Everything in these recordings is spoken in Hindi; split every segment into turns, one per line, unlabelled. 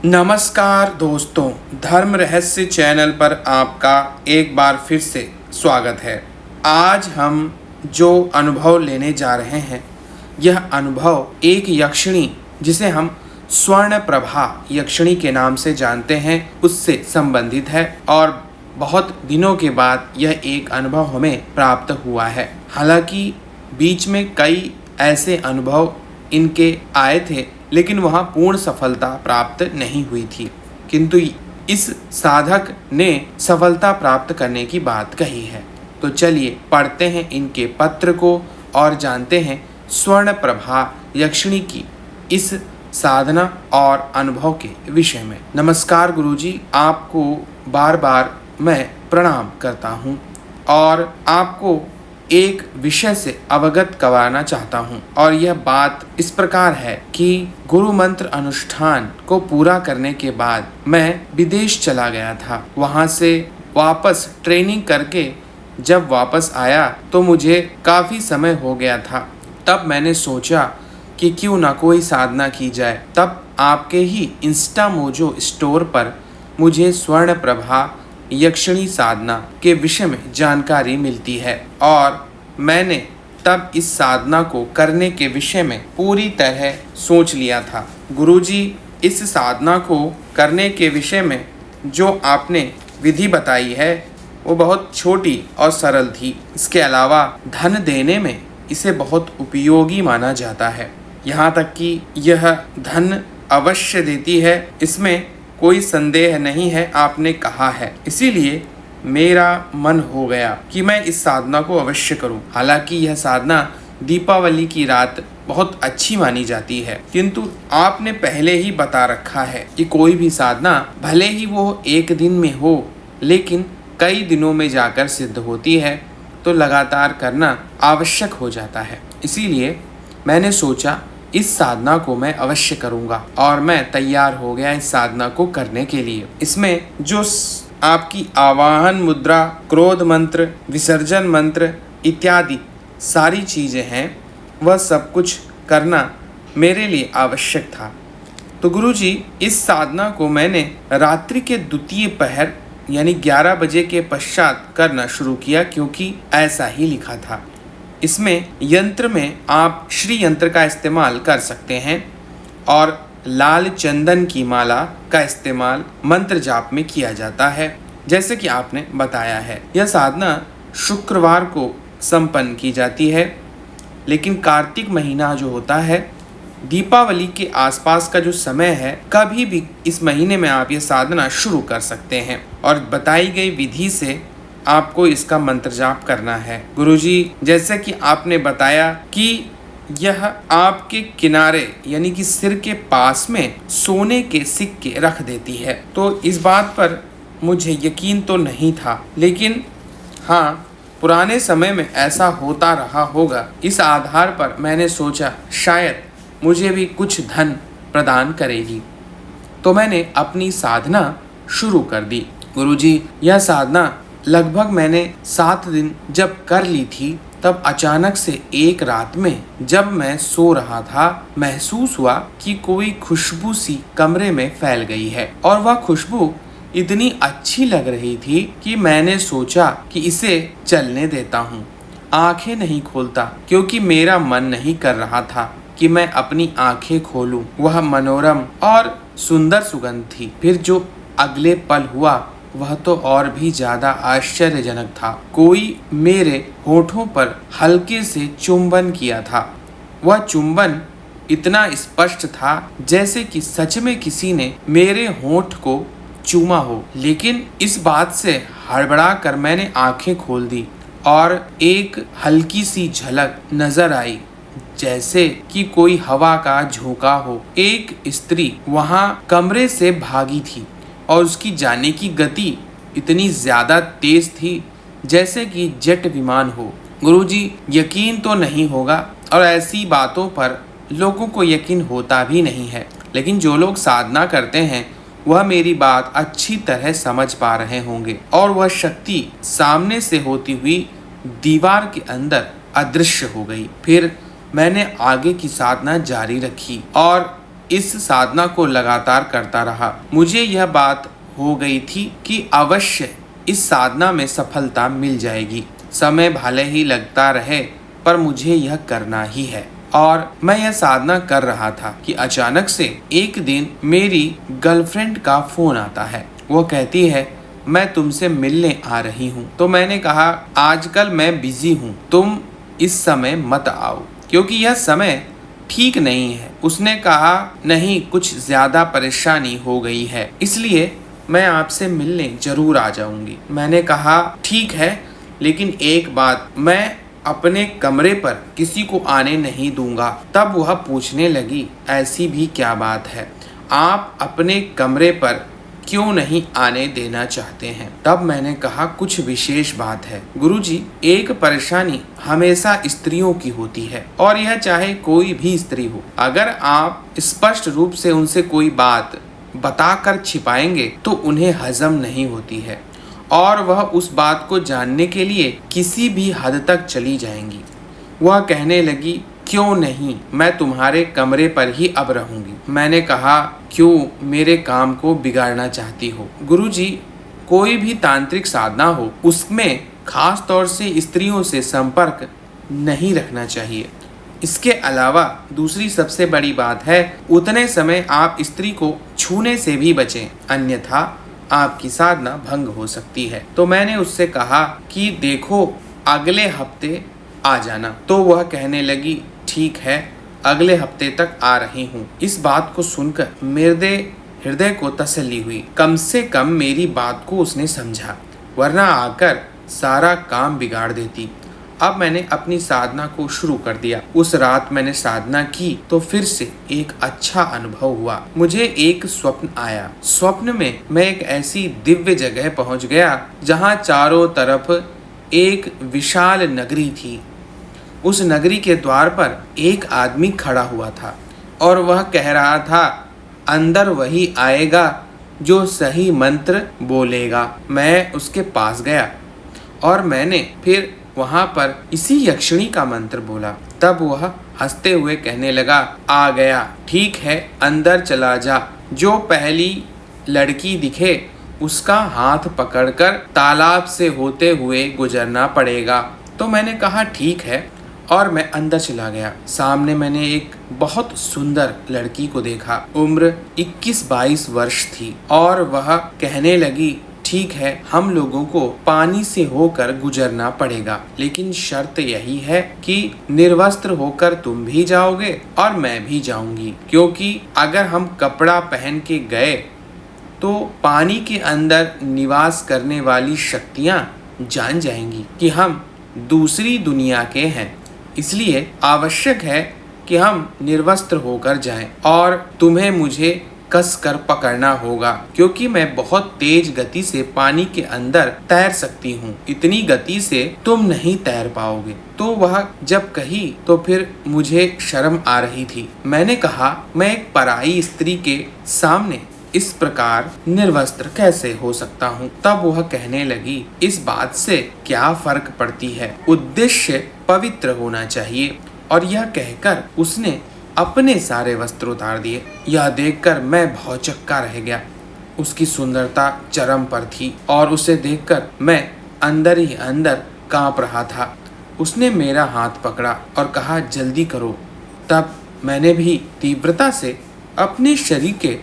नमस्कार दोस्तों, धर्म रहस्य चैनल पर आपका एक बार फिर से स्वागत है। आज हम जो अनुभव लेने जा रहे हैं, यह अनुभव एक यक्षिणी जिसे हम स्वर्ण प्रभा यक्षिणी के नाम से जानते हैं, उससे संबंधित है और बहुत दिनों के बाद यह एक अनुभव हमें प्राप्त हुआ है। हालांकि बीच में कई ऐसे अनुभव इनके आए थे, लेकिन वहाँ पूर्ण सफलता प्राप्त नहीं हुई थी, किंतु इस साधक ने सफलता प्राप्त करने की बात कही है। तो चलिए पढ़ते हैं इनके पत्र को और जानते हैं स्वर्ण प्रभा यक्षिणी की इस साधना और अनुभव के विषय में। नमस्कार गुरुजी, आपको बार बार मैं प्रणाम करता हूँ और आपको एक विषय से अवगत करवाना चाहता हूँ। और यह बात इस प्रकार है कि गुरु मंत्र अनुष्ठान को पूरा करने के बाद मैं विदेश चला गया था। वहाँ से वापस ट्रेनिंग करके जब वापस आया तो मुझे काफ़ी समय हो गया था। तब मैंने सोचा कि क्यों ना कोई साधना की जाए। तब आपके ही इंस्टा मोजो स्टोर पर मुझे स्वर्ण प्रभा यक्षिणी साधना के विषय में जानकारी मिलती है और मैंने तब इस साधना को करने के विषय में पूरी तरह सोच लिया था। गुरुजी, इस साधना को करने के विषय में जो आपने विधि बताई है वो बहुत छोटी और सरल थी। इसके अलावा धन देने में इसे बहुत उपयोगी माना जाता है, यहाँ तक कि यह धन अवश्य देती है, इसमें कोई संदेह नहीं है, आपने कहा है। इसीलिए मेरा मन हो गया कि मैं इस साधना को अवश्य करूं। हालांकि यह साधना दीपावली की रात बहुत अच्छी मानी जाती है, किंतु आपने पहले ही बता रखा है कि कोई भी साधना भले ही वो एक दिन में हो, लेकिन कई दिनों में जाकर सिद्ध होती है, तो लगातार करना आवश्यक हो जाता है। इसीलिए मैंने सोचा इस साधना को मैं अवश्य करूंगा और मैं तैयार हो गया इस साधना को करने के लिए। इसमें जो आपकी आवाहन मुद्रा, क्रोध मंत्र, विसर्जन मंत्र इत्यादि सारी चीज़ें हैं, वह सब कुछ करना मेरे लिए आवश्यक था। तो गुरुजी, इस साधना को मैंने रात्रि के द्वितीय पहर यानी 11 बजे के पश्चात करना शुरू किया, क्योंकि ऐसा ही लिखा था। इसमें यंत्र में आप श्री यंत्र का इस्तेमाल कर सकते हैं और लाल चंदन की माला का इस्तेमाल मंत्र जाप में किया जाता है, जैसे कि आपने बताया है। यह साधना शुक्रवार को संपन्न की जाती है, लेकिन कार्तिक महीना जो होता है, दीपावली के आसपास का जो समय है, कभी भी इस महीने में आप यह साधना शुरू कर सकते हैं और बताई गई विधि से आपको इसका मंत्र जाप करना है। गुरुजी, जैसे कि आपने बताया कि यह आपके किनारे यानी कि सिर के पास में सोने के सिक्के रख देती है, तो इस बात पर मुझे यकीन तो नहीं था, लेकिन हाँ, पुराने समय में ऐसा होता रहा होगा। इस आधार पर मैंने सोचा शायद मुझे भी कुछ धन प्रदान करेगी, तो मैंने अपनी साधना शुरू कर दी। गुरुजी, यह साधना लगभग मैंने 7 दिन जब कर ली थी, तब अचानक से एक रात में जब मैं सो रहा था, महसूस हुआ कि कोई खुशबू सी कमरे में फैल गई है और वह खुशबू इतनी अच्छी लग रही थी कि मैंने सोचा कि इसे चलने देता हूँ। आंखें नहीं खोलता, क्योंकि मेरा मन नहीं कर रहा था कि मैं अपनी आंखें खोलूं। वह मनोरम और सुंदर सुगंध थी। फिर जो अगले पल हुआ वह तो और भी ज्यादा आश्चर्यजनक था। कोई मेरे होठों पर हल्के से चुंबन किया था। वह चुंबन इतना स्पष्ट था जैसे कि सच में किसी ने मेरे होठ को चूमा हो। लेकिन इस बात से हड़बड़ा कर मैंने आंखें खोल दी और एक हल्की सी झलक नजर आई, जैसे कि कोई हवा का झोंका हो। एक स्त्री वहां कमरे से भागी थी और उसकी जाने की गति इतनी ज़्यादा तेज थी जैसे कि जेट विमान हो। गुरुजी, यकीन तो नहीं होगा और ऐसी बातों पर लोगों को यकीन होता भी नहीं है, लेकिन जो लोग साधना करते हैं वह मेरी बात अच्छी तरह समझ पा रहे होंगे। और वह शक्ति सामने से होती हुई दीवार के अंदर अदृश्य हो गई। फिर मैंने आगे की साधना जारी रखी और इस साधना को लगातार करता रहा। मुझे यह बात हो गई थी कि अवश्य इस साधना में सफलता मिल जाएगी। समय भले ही लगता रहे पर मुझे यह करना ही है। और मैं यह साधना कर रहा था कि अचानक से एक दिन मेरी गर्लफ्रेंड का फोन आता है। वो कहती है, मैं तुमसे मिलने आ रही हूँ। तो मैंने कहा, आजकल मैं बिजी हूँ, तुम इस समय मत आओ क्योंकि यह समय ठीक नहीं है। उसने कहा, नहीं, कुछ ज्यादा परेशानी हो गई है, इसलिए मैं आपसे मिलने जरूर आ जाऊंगी। मैंने कहा, ठीक है, लेकिन एक बात, मैं अपने कमरे पर किसी को आने नहीं दूंगा। तब वह पूछने लगी, ऐसी भी क्या बात है, आप अपने कमरे पर क्यों नहीं आने देना चाहते हैं? तब मैंने कहा, कुछ विशेष बात है गुरुजी। एक परेशानी हमेशा स्त्रियों की होती है और यह चाहे कोई भी स्त्री हो। अगर आप स्पष्ट रूप से उनसे कोई बात बताकर छिपाएंगे तो उन्हें हजम नहीं होती है और वह उस बात को जानने के लिए किसी भी हद तक चली जाएंगी। वह कहने लगी, क्यों नहीं, मैं तुम्हारे कमरे पर ही अब रहूंगी। मैंने कहा, क्यों मेरे काम को बिगाड़ना चाहती हो? गुरुजी, कोई भी तांत्रिक साधना हो उसमें खास तौर से स्त्रियों से संपर्क नहीं रखना चाहिए। इसके अलावा दूसरी सबसे बड़ी बात है, उतने समय आप स्त्री को छूने से भी बचें, अन्यथा आपकी साधना भंग हो सकती है। तो मैंने उससे कहा कि देखो, अगले हफ्ते आ जाना। तो वह कहने लगी, ठीक है, अगले हफ्ते तक आ रही हूँ। इस बात को सुनकर मेरे हृदय को तसल्ली हुई। कम से कम मेरी बात को उसने समझा, वरना आकर सारा काम बिगाड़ देती। अब मैंने अपनी साधना को शुरू कर दिया। उस रात मैंने साधना की तो फिर से एक अच्छा अनुभव हुआ। मुझे एक स्वप्न आया। स्वप्न में मैं एक ऐसी दिव्य जगह पहुंच गया जहां चारों तरफ एक विशाल नगरी थी। उस नगरी के द्वार पर एक आदमी खड़ा हुआ था और वह कह रहा था, अंदर वही आएगा जो सही मंत्र बोलेगा। मैं उसके पास गया और मैंने फिर वहां पर इसी यक्षिणी का मंत्र बोला। तब वह हंसते हुए कहने लगा, आ गया, ठीक है, अंदर चला जा। जो पहली लड़की दिखे उसका हाथ पकड़कर तालाब से होते हुए गुजरना पड़ेगा। तो मैंने कहा, ठीक है, और मैं अंदर चला गया। सामने मैंने एक बहुत सुंदर लड़की को देखा। उम्र 21-22 वर्ष थी और वह कहने लगी, ठीक है, हम लोगों को पानी से होकर गुजरना पड़ेगा, लेकिन शर्त यही है कि निर्वस्त्र होकर तुम भी जाओगे और मैं भी जाऊंगी, क्योंकि अगर हम कपड़ा पहन के गए तो पानी के अंदर निवास करने वाली शक्तियां जान जाएंगी कि हम दूसरी दुनिया के हैं। इसलिए आवश्यक है कि हम निर्वस्त्र होकर जाएं और तुम्हें मुझे कस कर पकड़ना होगा, क्योंकि मैं बहुत तेज गति से पानी के अंदर तैर सकती हूँ। इतनी गति से तुम नहीं तैर पाओगे। तो वह जब कही तो फिर मुझे शर्म आ रही थी। मैंने कहा, मैं एक पराई स्त्री के सामने इस प्रकार निर्वस्त्र कैसे हो सकता हूँ? तब वह कहने लगी, इस बात से क्या फर्क पड़ती है, उद्देश्य पवित्र होना चाहिए। और यह कहकर उसने अपने सारे वस्त्र उतार दिए। यह देखकर मैं भौचक्का रह गया। उसकी सुंदरता चरम पर थी और उसे देखकर मैं अंदर ही अंदर कांप रहा था। उसने मेरा हाथ पकड़ा और कहा, जल्दी करो। तब मैंने भी तीव्रता से अपने शरीर के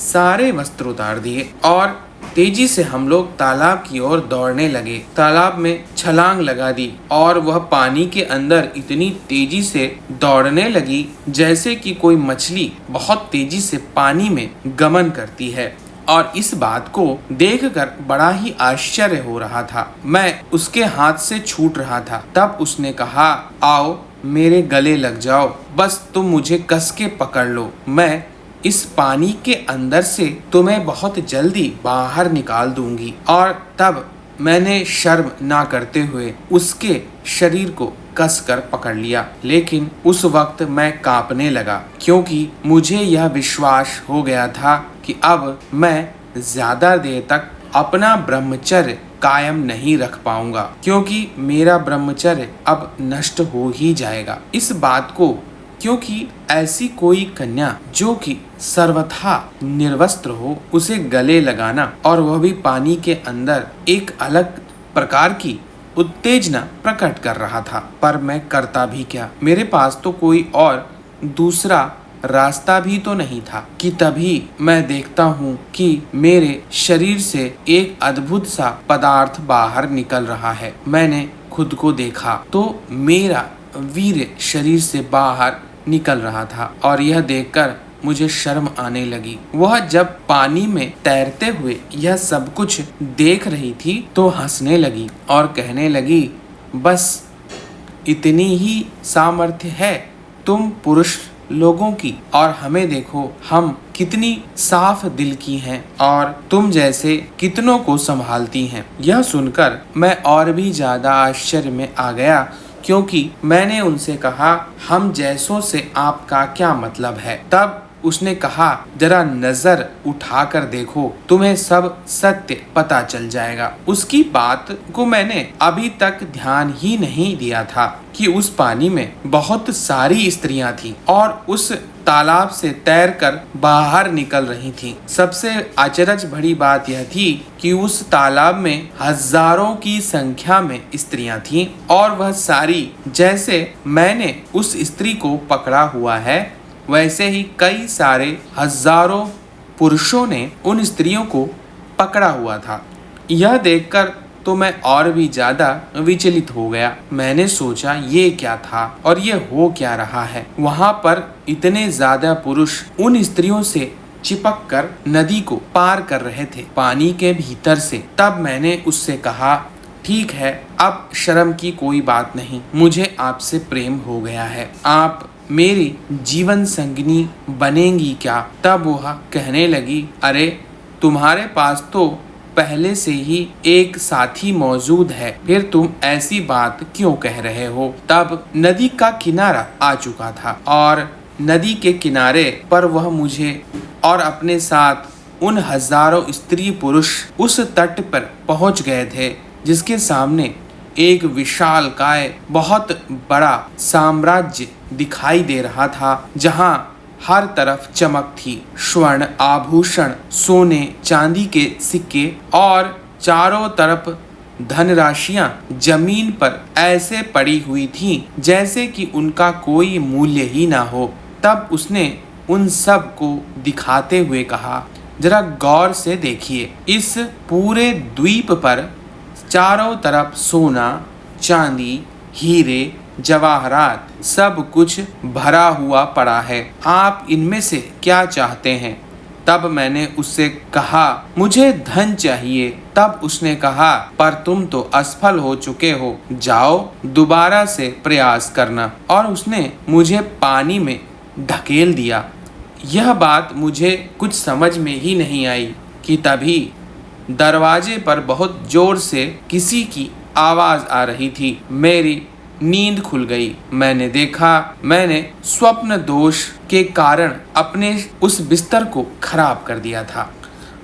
सारे वस्त्र उतार दिए और तेजी से हम लोग तालाब की ओर दौड़ने लगे। तालाब में छलांग लगा दी और वह पानी के अंदर इतनी तेजी से दौड़ने लगी जैसे कि कोई मछली बहुत तेजी से पानी में गमन करती है। और इस बात को देखकर बड़ा ही आश्चर्य हो रहा था। मैं उसके हाथ से छूट रहा था। तब उसने कहा, आओ मेरे गले लग जाओ, बस तुम मुझे कस के पकड़ लो। मैं इस पानी के अंदर से तुम्हें बहुत जल्दी बाहर निकाल दूंगी। और तब मैंने शर्म ना करते हुए उसके शरीर को कस कर पकड़ लिया। लेकिन उस वक्त मैं कांपने लगा, क्योंकि मुझे यह विश्वास हो गया था कि अब मैं ज्यादा देर तक अपना ब्रह्मचर्य कायम नहीं रख पाऊंगा, क्योंकि मेरा ब्रह्मचर्य अब नष्ट हो ही जाएगा। इस बात को क्योंकि ऐसी कोई कन्या जो कि सर्वथा निर्वस्त्र हो, उसे गले लगाना और वह भी पानी के अंदर एक अलग प्रकार की उत्तेजना प्रकट कर रहा था। पर मैं करता भी क्या, मेरे पास तो कोई और दूसरा रास्ता भी तो नहीं था कि तभी मैं देखता हूँ कि मेरे शरीर से एक अद्भुत सा पदार्थ बाहर निकल रहा है। मैंने खुद को देखा तो मेरा वीर्य शरीर से बाहर निकल रहा था और यह देखकर मुझे शर्म आने लगी। वह जब पानी में तैरते हुए यह सब कुछ देख रही थी तो हंसने लगी और कहने लगी, बस इतनी ही सामर्थ्य है तुम पुरुष लोगों की, और हमें देखो हम कितनी साफ दिल की हैं और तुम जैसे कितनों को संभालती हैं। यह सुनकर मैं और भी ज्यादा आश्चर्य में आ गया, क्योंकि मैंने उनसे कहा, हम जैसों से आपका क्या मतलब है। तब उसने कहा, जरा नजर उठाकर देखो, तुम्हें सब सत्य पता चल जाएगा। उसकी बात को मैंने अभी तक ध्यान ही नहीं दिया था कि उस पानी में बहुत सारी स्त्रियां थी और उस तालाब से तैरकर बाहर निकल रही थीं। सबसे अचरज भरी बात यह थी कि उस तालाब में हजारों की संख्या में स्त्रियां थीं और वह सारी, जैसे मैंने उस स्त्री को पकड़ा हुआ है वैसे ही कई सारे हजारों पुरुषों ने उन स्त्रियों को पकड़ा हुआ था। यह देखकर तो मैं और भी ज्यादा विचलित हो गया। मैंने सोचा ये क्या था और ये हो क्या रहा है। वहां पर इतने ज्यादा पुरुष उन स्त्रियों से चिपक कर नदी को पार कर रहे थे पानी के भीतर से। तब मैंने उससे कहा, ठीक है, अब शर्म की कोई बात नहीं, मुझे आपसे प्रेम हो गया है, आप मेरी जीवन संगिनी बनेंगी क्या। तब वह कहने लगी, अरे तुम्हारे पास तो पहले से ही एक साथी मौजूद है, फिर तुम ऐसी बात क्यों कह रहे हो। तब नदी का किनारा आ चुका था और नदी के किनारे पर वह मुझे और अपने साथ उन हजारों स्त्री पुरुष उस तट पर पहुंच गए थे जिसके सामने एक विशालकाय बहुत बड़ा साम्राज्य दिखाई दे रहा था, जहां हर तरफ चमक थी। स्वर्ण आभूषण, सोने चांदी के सिक्के और चारों तरफ धनराशियां जमीन पर ऐसे पड़ी हुई थीं जैसे कि उनका कोई मूल्य ही ना हो। तब उसने उन सब को दिखाते हुए कहा, जरा गौर से देखिए, इस पूरे द्वीप पर चारों तरफ सोना चांदी हीरे जवाहरात सब कुछ भरा हुआ पड़ा है, आप इनमें से क्या चाहते हैं। तब मैंने उससे कहा, मुझे धन चाहिए। तब उसने कहा, पर तुम तो असफल हो चुके हो, जाओ दोबारा से प्रयास करना। और उसने मुझे पानी में ढकेल दिया। यह बात मुझे कुछ समझ में ही नहीं आई कि तभी दरवाजे पर बहुत जोर से किसी की आवाज आ रही थी। मेरी नींद खुल गई। मैंने देखा मैंने स्वप्न दोष के कारण अपने उस बिस्तर को खराब कर दिया था।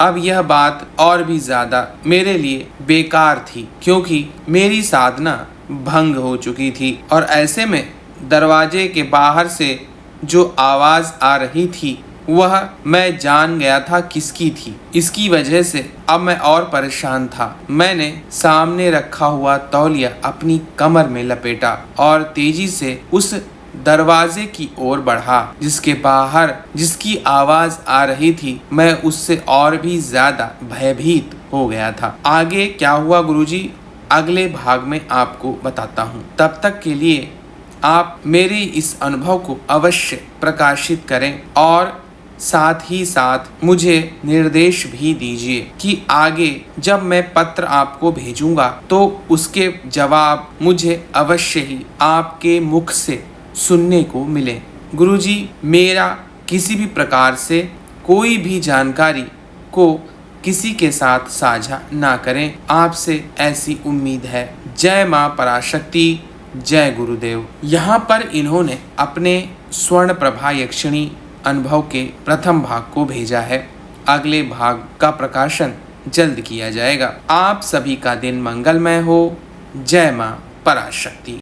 अब यह बात और भी ज्यादा मेरे लिए बेकार थी, क्योंकि मेरी साधना भंग हो चुकी थी और ऐसे में दरवाजे के बाहर से जो आवाज आ रही थी वह मैं जान गया था किसकी थी। इसकी वजह से अब मैं और परेशान था। मैंने सामने रखा हुआ तौलिया अपनी कमर में लपेटा और तेजी से उस दरवाजे की ओर बढ़ा जिसके बाहर जिसकी आवाज आ रही थी। मैं उससे और भी ज्यादा भयभीत हो गया था। आगे क्या हुआ गुरुजी, अगले भाग में आपको बताता हूँ। तब तक के लिए आप मेरे इस अनुभव को अवश्य प्रकाशित करें और साथ ही साथ मुझे निर्देश भी दीजिए कि आगे जब मैं पत्र आपको भेजूंगा तो उसके जवाब मुझे अवश्य ही आपके मुख से सुनने को मिले। गुरुजी, मेरा किसी भी प्रकार से कोई भी जानकारी को किसी के साथ साझा ना करें, आपसे ऐसी उम्मीद है। जय माँ पराशक्ति, जय गुरुदेव। यहाँ पर इन्होंने अपने स्वर्ण प्रभा यक्षिणी अनुभव के प्रथम भाग को भेजा है। अगले भाग का प्रकाशन जल्द किया जाएगा। आप सभी का दिन मंगलमय हो। जय माँ पराशक्ति।